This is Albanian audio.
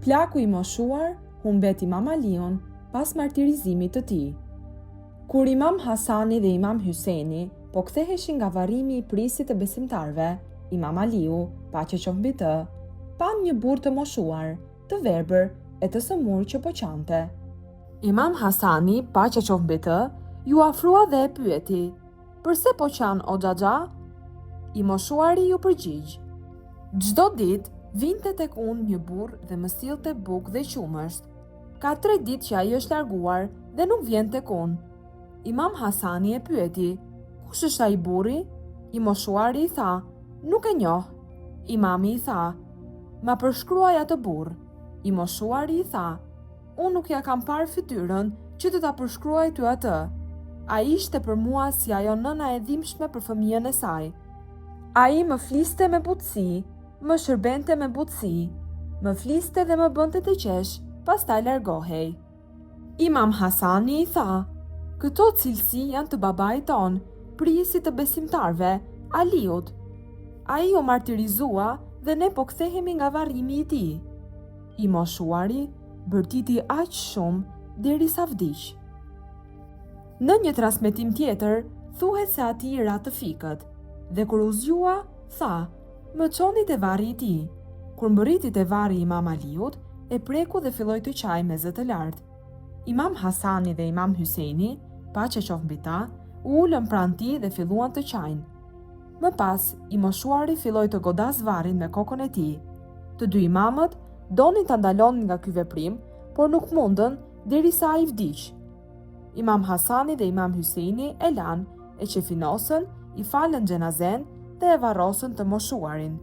Plaku i moshuar humbet Imam Aliun pas martirizimit të tij. Kur Imam Hasani dhe Imam Hyseni po ktheheshin nga varrimi i prisit të besimtarve, Imam Aliu, paqe qoftë mbi të, pan një burr të moshuar, të verbër e të sëmur që po qante. Imam Hasani, paqe qoftë mbi të, ju afrua dhe e pyeti: "Pse po qan o xhaxha?" I moshuari ju përgjigj: "Çdo ditë vinte tek unë një burr dhe më sillte bukë dhe qumësht. Ka 3 ditë që ai është larguar dhe nuk vjen tek unë." Imam Hasani e pyeti: "Kush është ai burri?" I moshuari i tha: "Nuk e njoh." Imami i tha: "Ma përshkruaj atë burr." I moshuari i tha: "Unë nuk ja kam parë fytyrën që të ta përshkruaj ty atë. Ai ishte për mua si ajo nëna e dhimbshme për fëmijën e saj. Ai më fliste me butësi, më shërbente me butësi, më fliste dhe më bënte të qesh, pastaj largohej." Imam Hasani i tha: "Këto cilësi janë të babait ton, prisit të besimtarve, Aliut. Ai u martirizua dhe ne po kthehemi nga varrimi i tij." I moshuari bërtiti aq shumë derisa vdiq. Në një transmetim tjetër thuhet se ati i ra të fikët dhe kur u zgjua, tha: "Më çoni te varri i tij." Kur mbërriti te varri i Imam Aliut, e preku dhe filloi të qaj me zë të lartë. Imam Hasani dhe Imam Hyseni, paqe qoftë mbi ta, u ulën pranë tij dhe filluan të qajnë. Më pas, i moshuari filloi të godas varrin me kokën e tij. Të dy imamët donin ta ndalonin nga ky veprim, por nuk mundën derisa ai vdiq. Imam Hasani dhe Imam Hyseni e lanë, e qefinosën, i falën xhenazen dhe e varrosën të moshuarin.